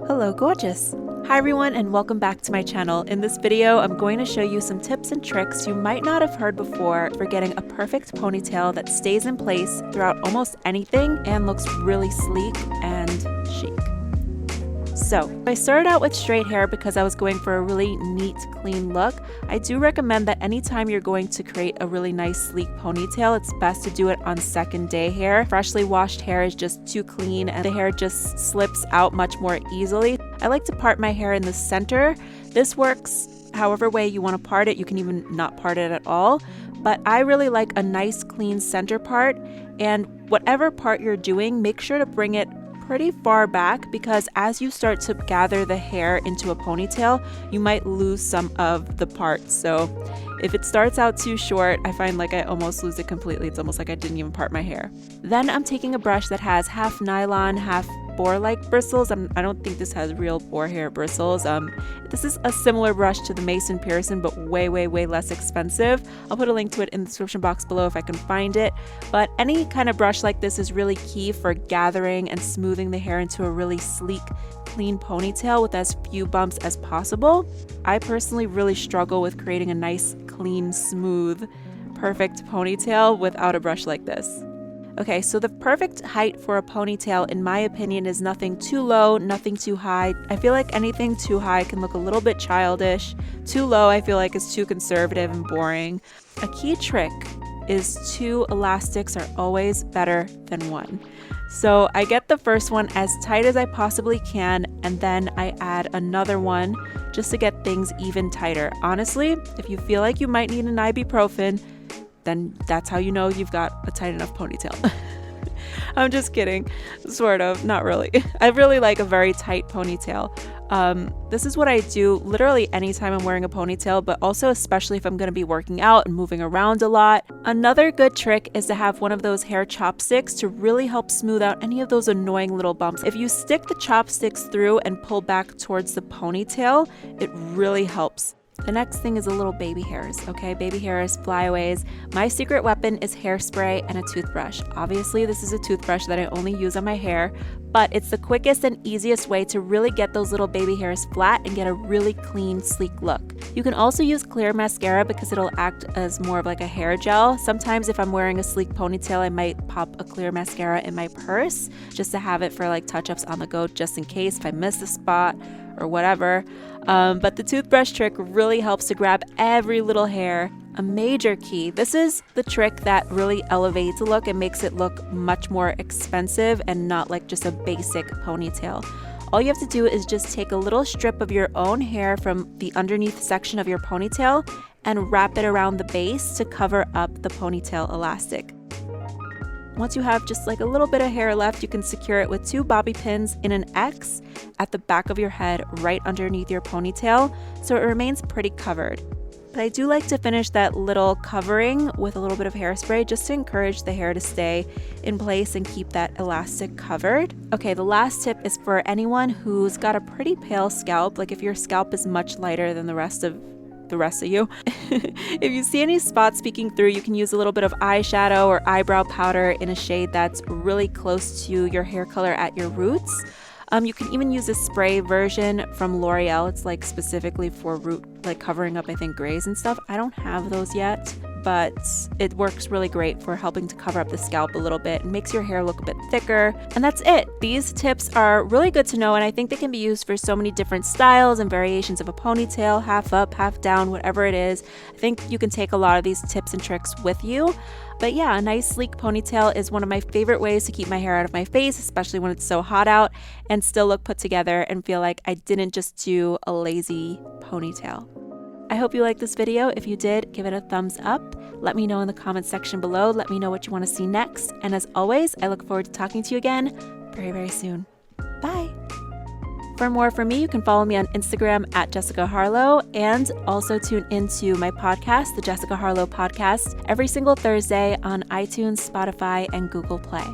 Hello, gorgeous. Hi everyone, and welcome back to my channel. In this video, I'm going to show you some tips and tricks you might not have heard before for getting a perfect ponytail that stays in place throughout almost anything and looks really sleek and chic. So, I started out with straight hair because I was going for a really neat, clean look. I do recommend that anytime you're going to create a really nice, sleek ponytail, it's best to do it on second day hair. Freshly washed hair is just too clean and the hair just slips out much more easily. I like to part my hair in the center. This works however way you want to part it. You can even not part it at all. But I really like a nice, clean center part. And whatever part you're doing, make sure to bring it pretty far back, because as you start to gather the hair into a ponytail, you might lose some of the parts. So if it starts out too short, I find like I almost lose it completely. It's almost like I didn't even part my hair. Then I'm taking a brush that has half nylon, half boar-like bristles. I don't think this has real boar hair bristles. This is a similar brush to the Mason Pearson, but way less expensive. I'll put a link to it in the description box below if I can find it. But any kind of brush like this is really key for gathering and smoothing the hair into a really sleek, clean ponytail with as few bumps as possible. I personally really struggle with creating a nice, clean, smooth, perfect ponytail without a brush like this. Okay, so the perfect height for a ponytail, in my opinion, is nothing too low, nothing too high. I feel like anything too high can look a little bit childish. Too low, I feel like, is too conservative and boring. A key trick is 2 elastics are always better than 1. So I get the first one as tight as I possibly can, and then I add another one just to get things even tighter. Honestly, if you feel like you might need an ibuprofen, then that's how you know you've got a tight enough ponytail. I'm just kidding. Sort of, not really. I really like a very tight ponytail. This is what I do literally anytime I'm wearing a ponytail, but also especially if I'm going to be working out and moving around a lot. Another good trick is to have one of those hair chopsticks to really help smooth out any of those annoying little bumps. If you stick the chopsticks through and pull back towards the ponytail, it really helps. The next thing is a little baby hairs, okay? Baby hairs, flyaways. My secret weapon is hairspray and a toothbrush. Obviously, this is a toothbrush that I only use on my hair, but it's the quickest and easiest way to really get those little baby hairs flat and get a really clean, sleek look. You can also use clear mascara because it'll act as more of like a hair gel. Sometimes if I'm wearing a sleek ponytail, I might pop a clear mascara in my purse just to have it for like touch-ups on the go, just in case if I miss a spot or whatever. But the toothbrush trick really helps to grab every little hair. A major key. This is the trick that really elevates a look and makes it look much more expensive and not like just a basic ponytail. All you have to do is just take a little strip of your own hair from the underneath section of your ponytail and wrap it around the base to cover up the ponytail elastic. Once you have just like a little bit of hair left, you can secure it with 2 bobby pins in an X at the back of your head right underneath your ponytail, so it remains pretty covered. But I do like to finish that little covering with a little bit of hairspray just to encourage the hair to stay in place and keep that elastic covered. Okay, the last tip is for anyone who's got a pretty pale scalp, like if your scalp is much lighter than the rest of you. If you see any spots peeking through, you can use a little bit of eyeshadow or eyebrow powder in a shade that's really close to your hair color at your roots. You can even use a spray version from L'Oreal. It's like specifically for root, like covering up, I think, grays and stuff. I don't have those yet, but it works really great for helping to cover up the scalp a little bit and makes your hair look a bit thicker. And that's it. These tips are really good to know, and I think they can be used for so many different styles and variations of a ponytail, half up, half down, whatever it is. I think you can take a lot of these tips and tricks with you. But yeah, a nice sleek ponytail is one of my favorite ways to keep my hair out of my face, especially when it's so hot out, and still look put together and feel like I didn't just do a lazy ponytail. I hope you liked this video. If you did, give it a thumbs up. Let me know in the comments section below. Let me know what you want to see next. And as always, I look forward to talking to you again very soon. Bye. For more from me, you can follow me on Instagram at Jessica Harlow, and also tune into my podcast, the Jessica Harlow Podcast, every single Thursday on iTunes, Spotify, and Google Play.